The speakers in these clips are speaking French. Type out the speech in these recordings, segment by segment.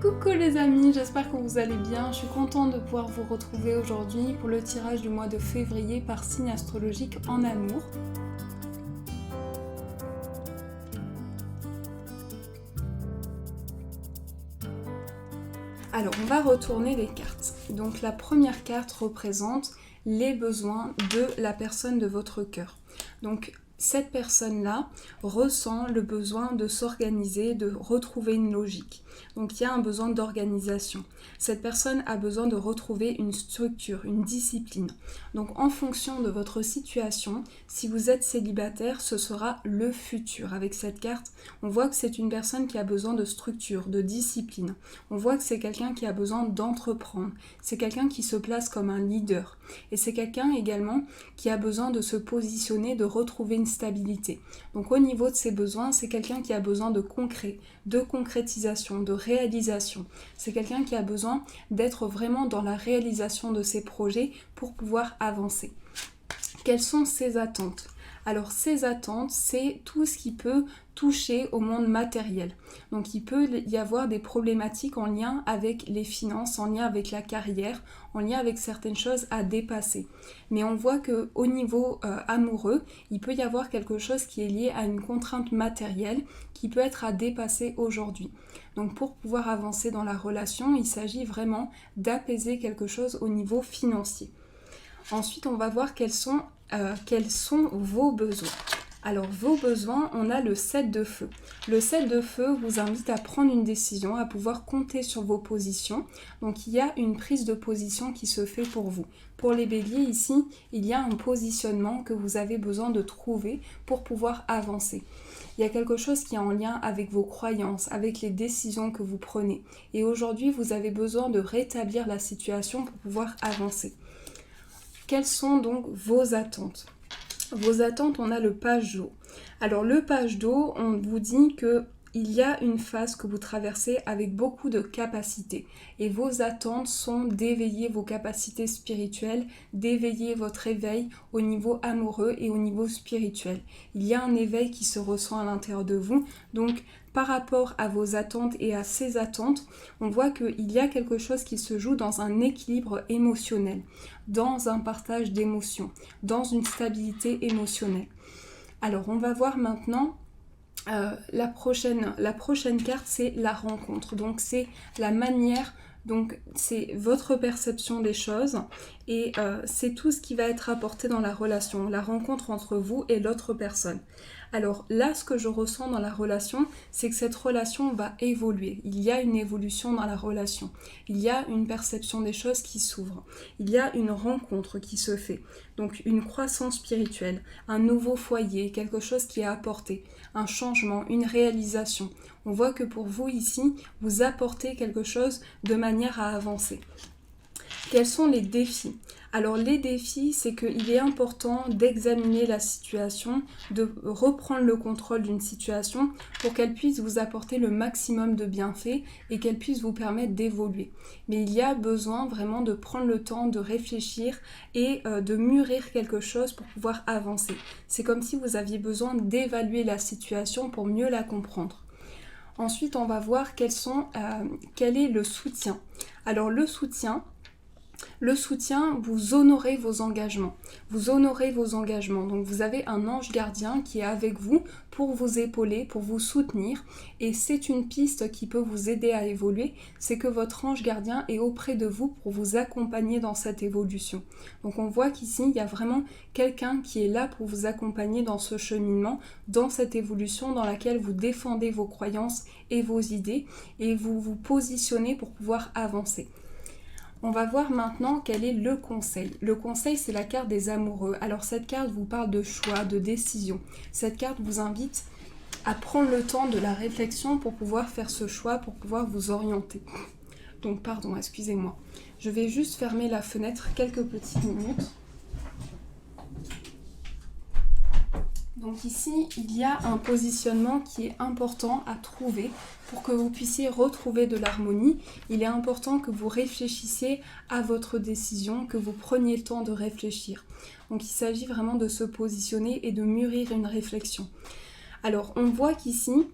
Coucou les amis, j'espère que vous allez bien. Je suis contente de pouvoir vous retrouver aujourd'hui pour le tirage du mois de février par signe astrologique en amour. Alors, on va retourner les cartes. Donc la première carte représente les besoins de la personne de votre cœur. Donc cette personne-là ressent le besoin de s'organiser, de retrouver une logique. Donc il y a un besoin d'organisation. Cette personne a besoin de retrouver une structure, une discipline. Donc en fonction de votre situation, si vous êtes célibataire, ce sera le futur. Avec cette carte, on voit que c'est une personne qui a besoin de structure, de discipline. On voit que c'est quelqu'un qui a besoin d'entreprendre. C'est quelqu'un qui se place comme un leader. Et c'est quelqu'un également qui a besoin de se positionner, de retrouver une stabilité. Donc au niveau de ses besoins, c'est quelqu'un qui a besoin de concret, de concrétisation, de réalisation. C'est quelqu'un qui a besoin d'être vraiment dans la réalisation de ses projets pour pouvoir avancer. Quelles sont ses attentes ? Alors ces attentes, c'est tout ce qui peut toucher au monde matériel. Donc il peut y avoir des problématiques en lien avec les finances, en lien avec la carrière, en lien avec certaines choses à dépasser. Mais on voit qu'au niveau amoureux, il peut y avoir quelque chose qui est lié à une contrainte matérielle qui peut être à dépasser aujourd'hui. Donc pour pouvoir avancer dans la relation, il s'agit vraiment d'apaiser quelque chose au niveau financier. Ensuite, on va voir quels sont vos besoins. Alors, vos besoins, on a le 7 de feu. Le 7 de feu vous invite à prendre une décision, à pouvoir compter sur vos positions. Donc, il y a une prise de position qui se fait pour vous. Pour les béliers, ici, il y a un positionnement que vous avez besoin de trouver pour pouvoir avancer. Il y a quelque chose qui est en lien avec vos croyances, avec les décisions que vous prenez. Et aujourd'hui, vous avez besoin de rétablir la situation pour pouvoir avancer. Quelles sont donc vos attentes ? Vos attentes, on a le page d'eau. Alors le page d'eau, on vous dit que il y a une phase que vous traversez avec beaucoup de capacités. Et vos attentes sont d'éveiller vos capacités spirituelles, d'éveiller votre éveil au niveau amoureux et au niveau spirituel. Il y a un éveil qui se ressent à l'intérieur de vous. Donc par rapport à vos attentes et à ces attentes, on voit qu'il y a quelque chose qui se joue dans un équilibre émotionnel, dans un partage d'émotions, dans une stabilité émotionnelle. Alors on va voir maintenant la prochaine carte, c'est la rencontre. Donc c'est la manière, donc c'est votre perception des choses et c'est tout ce qui va être apporté dans la relation, la rencontre entre vous et l'autre personne. Alors là, ce que je ressens dans la relation, c'est que cette relation va évoluer. Il y a une évolution dans la relation. Il y a une perception des choses qui s'ouvre. Il y a une rencontre qui se fait. Donc une croissance spirituelle, un nouveau foyer, quelque chose qui est apporté, un changement, une réalisation. On voit que pour vous ici, vous apportez quelque chose de manière à avancer. Quels sont les défis ? Alors les défis, c'est qu'il est important d'examiner la situation, de reprendre le contrôle d'une situation pour qu'elle puisse vous apporter le maximum de bienfaits et qu'elle puisse vous permettre d'évoluer. Mais il y a besoin vraiment de prendre le temps de réfléchir et de mûrir quelque chose pour pouvoir avancer. C'est comme si vous aviez besoin d'évaluer la situation pour mieux la comprendre. Ensuite, on va voir quel est le soutien. Alors le soutien, vous honorez vos engagements. Vous honorez vos engagements. Donc vous avez un ange gardien qui est avec vous pour vous épauler, pour vous soutenir. Et c'est une piste qui peut vous aider à évoluer. C'est que votre ange gardien est auprès de vous pour vous accompagner dans cette évolution. Donc on voit qu'ici, il y a vraiment quelqu'un qui est là pour vous accompagner dans ce cheminement, dans cette évolution dans laquelle vous défendez vos croyances et vos idées et vous vous positionnez pour pouvoir avancer. On va voir maintenant quel est le conseil. Le conseil, c'est la carte des amoureux. Alors cette carte vous parle de choix, de décision. Cette carte vous invite à prendre le temps de la réflexion pour pouvoir faire ce choix, pour pouvoir vous orienter. Donc pardon, excusez-moi. Je vais juste fermer la fenêtre quelques petites minutes. Donc ici, il y a un positionnement qui est important à trouver pour que vous puissiez retrouver de l'harmonie. Il est important que vous réfléchissiez à votre décision, que vous preniez le temps de réfléchir. Donc il s'agit vraiment de se positionner et de mûrir une réflexion. Alors on voit qu'ici,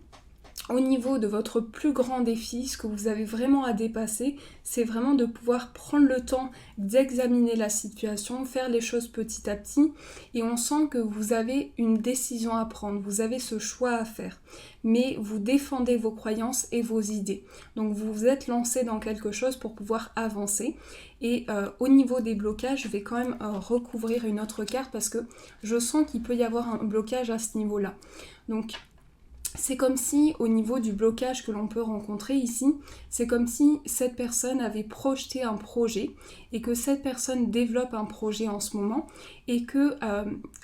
au niveau de votre plus grand défi, ce que vous avez vraiment à dépasser, c'est vraiment de pouvoir prendre le temps d'examiner la situation, faire les choses petit à petit, et on sent que vous avez une décision à prendre, vous avez ce choix à faire, mais vous défendez vos croyances et vos idées. Donc vous vous êtes lancé dans quelque chose pour pouvoir avancer, et au niveau des blocages, je vais quand même recouvrir une autre carte parce que je sens qu'il peut y avoir un blocage à ce niveau-là. Donc c'est comme si, au niveau du blocage que l'on peut rencontrer ici, c'est comme si cette personne avait projeté un projet et que cette personne développe un projet en ce moment et que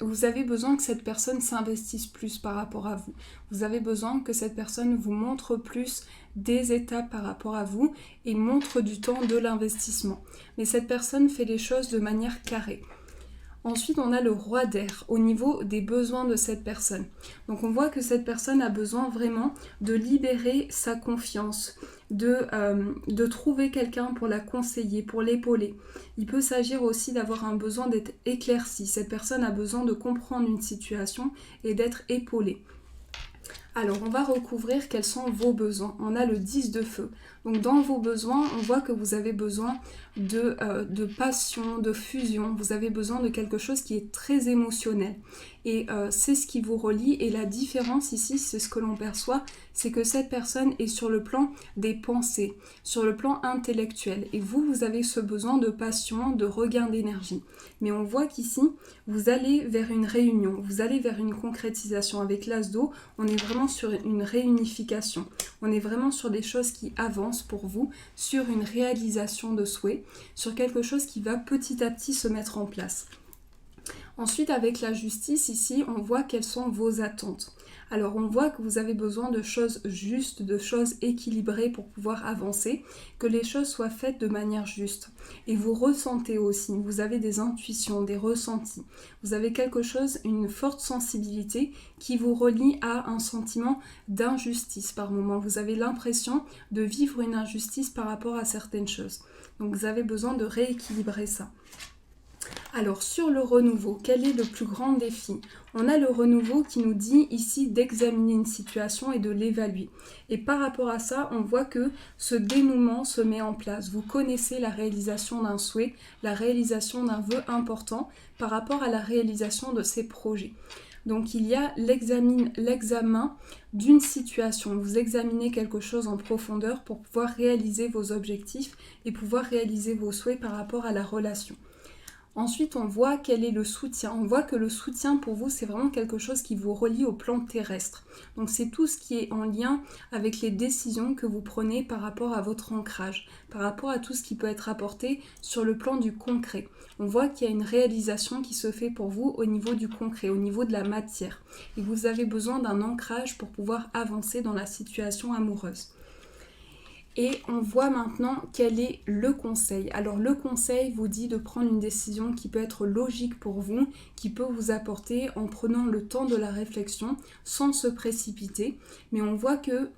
vous avez besoin que cette personne s'investisse plus par rapport à vous. Vous avez besoin que cette personne vous montre plus des étapes par rapport à vous et montre du temps, de l'investissement. Mais cette personne fait les choses de manière carrée. Ensuite, on a le roi d'air au niveau des besoins de cette personne. Donc on voit que cette personne a besoin vraiment de libérer sa confiance, de trouver quelqu'un pour la conseiller, pour l'épauler. Il peut s'agir aussi d'avoir un besoin d'être éclairci. Cette personne a besoin de comprendre une situation et d'être épaulée. Alors, on va recouvrir quels sont vos besoins. On a le 10 de feu. Donc, dans vos besoins, on voit que vous avez besoin de passion, de fusion. Vous avez besoin de quelque chose qui est très émotionnel. Et c'est ce qui vous relie. Et la différence ici, c'est ce que l'on perçoit, c'est que cette personne est sur le plan des pensées, sur le plan intellectuel. Et vous, vous avez ce besoin de passion, de regain d'énergie. Mais on voit qu'ici, vous allez vers une réunion, vous allez vers une concrétisation. Avec l'as d'eau, on est vraiment sur une réunification. On est vraiment sur des choses qui avancent pour vous, sur une réalisation de souhait, sur quelque chose qui va petit à petit se mettre en place. Ensuite, avec la justice, ici, on voit quelles sont vos attentes. Alors, on voit que vous avez besoin de choses justes, de choses équilibrées pour pouvoir avancer, que les choses soient faites de manière juste. Et vous ressentez aussi, vous avez des intuitions, des ressentis. Vous avez quelque chose, une forte sensibilité qui vous relie à un sentiment d'injustice par moment. Vous avez l'impression de vivre une injustice par rapport à certaines choses. Donc, vous avez besoin de rééquilibrer ça. Alors sur le renouveau, quel est le plus grand défi? On a le renouveau qui nous dit ici d'examiner une situation et de l'évaluer. Et par rapport à ça, on voit que ce dénouement se met en place. Vous connaissez la réalisation d'un souhait, la réalisation d'un vœu important par rapport à la réalisation de ces projets. Donc il y a l'examen d'une situation. Vous examinez quelque chose en profondeur pour pouvoir réaliser vos objectifs et pouvoir réaliser vos souhaits par rapport à la relation. Ensuite, on voit quel est le soutien. On voit que le soutien pour vous, c'est vraiment quelque chose qui vous relie au plan terrestre. Donc c'est tout ce qui est en lien avec les décisions que vous prenez par rapport à votre ancrage, par rapport à tout ce qui peut être apporté sur le plan du concret. On voit qu'il y a une réalisation qui se fait pour vous au niveau du concret, au niveau de la matière. Et vous avez besoin d'un ancrage pour pouvoir avancer dans la situation amoureuse. Et on voit maintenant quel est le conseil. Alors le conseil vous dit de prendre une décision qui peut être logique pour vous, qui peut vous apporter en prenant le temps de la réflexion sans se précipiter. Mais on voit que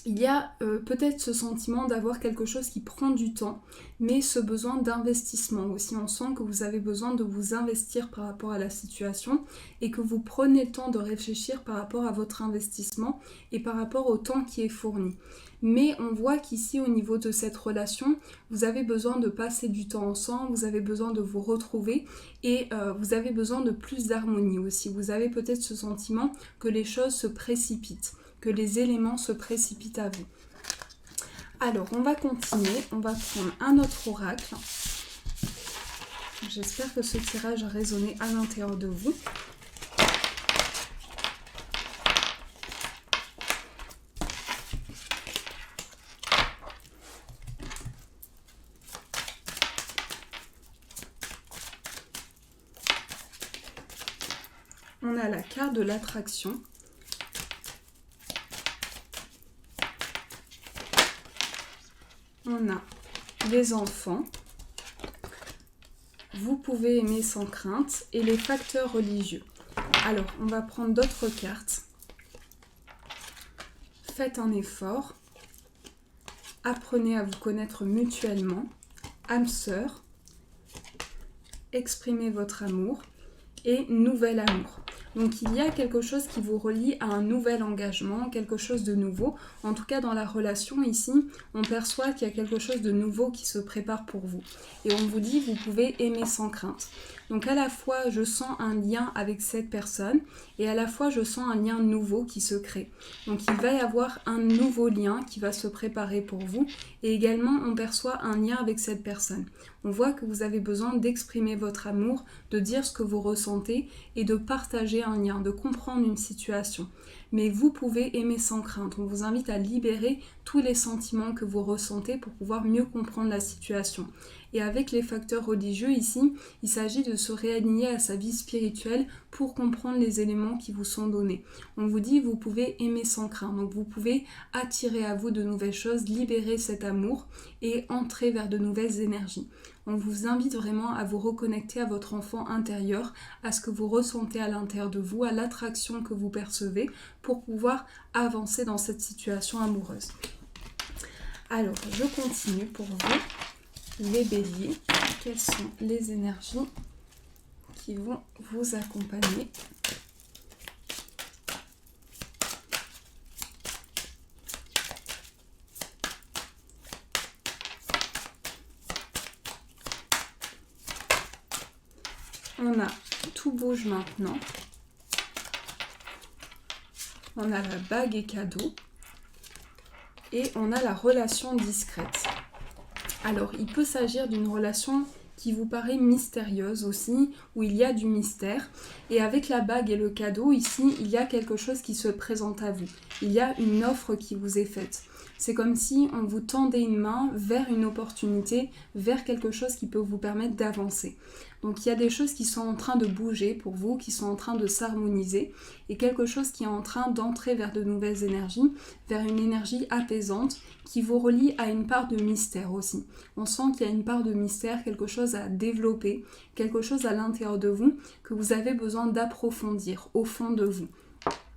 il y a peut-être ce sentiment d'avoir quelque chose qui prend du temps, mais ce besoin d'investissement aussi. On sent que vous avez besoin de vous investir par rapport à la situation et que vous prenez le temps de réfléchir par rapport à votre investissement et par rapport au temps qui est fourni. Mais on voit qu'ici, au niveau de cette relation, vous avez besoin de passer du temps ensemble, vous avez besoin de vous retrouver et vous avez besoin de plus d'harmonie aussi. Vous avez peut-être ce sentiment que les choses se précipitent, que les éléments se précipitent à vous. Alors, on va continuer, on va prendre un autre oracle. J'espère que ce tirage a résonné à l'intérieur de vous. On a la carte de l'attraction. On a les enfants. Vous pouvez aimer sans crainte et les facteurs religieux. Alors, on va prendre d'autres cartes. Faites un effort. Apprenez à vous connaître mutuellement. Âme sœur. Exprimez votre amour. Et nouvel amour. Donc il y a quelque chose qui vous relie à un nouvel engagement, quelque chose de nouveau. En tout cas dans la relation ici, on perçoit qu'il y a quelque chose de nouveau qui se prépare pour vous. Et on vous dit, vous pouvez aimer sans crainte. Donc à la fois, je sens un lien avec cette personne et à la fois, je sens un lien nouveau qui se crée. Donc il va y avoir un nouveau lien qui va se préparer pour vous et également, on perçoit un lien avec cette personne. On voit que vous avez besoin d'exprimer votre amour, de dire ce que vous ressentez et de partager un lien, de comprendre une situation. Mais vous pouvez aimer sans crainte. On vous invite à libérer tous les sentiments que vous ressentez pour pouvoir mieux comprendre la situation. Et avec les facteurs religieux ici, il s'agit de se réaligner à sa vie spirituelle pour comprendre les éléments qui vous sont donnés. On vous dit, vous pouvez aimer sans crainte. Donc vous pouvez attirer à vous de nouvelles choses, libérer cet amour et entrer vers de nouvelles énergies. On vous invite vraiment à vous reconnecter à votre enfant intérieur, à ce que vous ressentez à l'intérieur de vous, à l'attraction que vous percevez pour pouvoir avancer dans cette situation amoureuse. Alors, je continue pour vous, les béliers. Quelles sont les énergies qui vont vous accompagner ? On a tout bouge maintenant. On a la bague et cadeau. Et on a la relation discrète. Alors, il peut s'agir d'une relation qui vous paraît mystérieuse aussi, où il y a du mystère. Et avec la bague et le cadeau, ici, il y a quelque chose qui se présente à vous. Il y a une offre qui vous est faite. C'est comme si on vous tendait une main vers une opportunité, vers quelque chose qui peut vous permettre d'avancer. Donc il y a des choses qui sont en train de bouger pour vous, qui sont en train de s'harmoniser, et quelque chose qui est en train d'entrer vers de nouvelles énergies, vers une énergie apaisante qui vous relie à une part de mystère aussi. On sent qu'il y a une part de mystère, quelque chose à développer, quelque chose à l'intérieur de vous que vous avez besoin d'approfondir au fond de vous.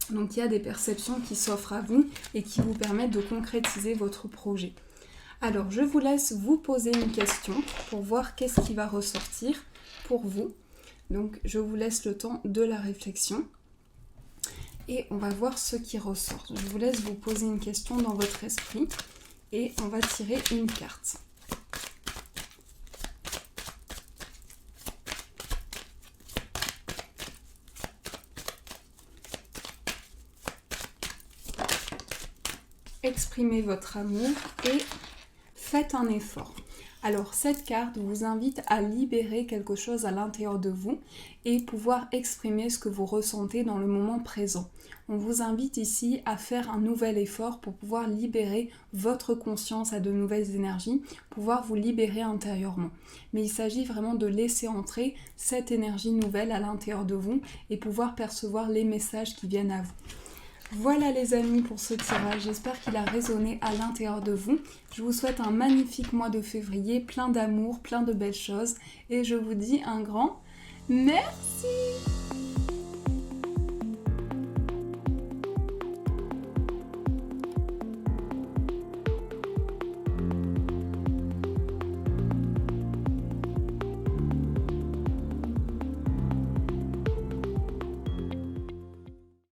Donc il y a des perceptions qui s'offrent à vous et qui vous permettent de concrétiser votre projet. Alors je vous laisse vous poser une question pour voir qu'est-ce qui va ressortir pour vous. Donc je vous laisse le temps de la réflexion et on va voir ce qui ressort. Je vous laisse vous poser une question dans votre esprit et on va tirer une carte. Exprimez votre amour et faites un effort. Alors cette carte vous invite à libérer quelque chose à l'intérieur de vous et pouvoir exprimer ce que vous ressentez dans le moment présent. On vous invite ici à faire un nouvel effort pour pouvoir libérer votre conscience à de nouvelles énergies, pouvoir vous libérer intérieurement. Mais il s'agit vraiment de laisser entrer cette énergie nouvelle à l'intérieur de vous et pouvoir percevoir les messages qui viennent à vous. Voilà les amis pour ce tirage, j'espère qu'il a résonné à l'intérieur de vous. Je vous souhaite un magnifique mois de février, plein d'amour, plein de belles choses et je vous dis un grand merci.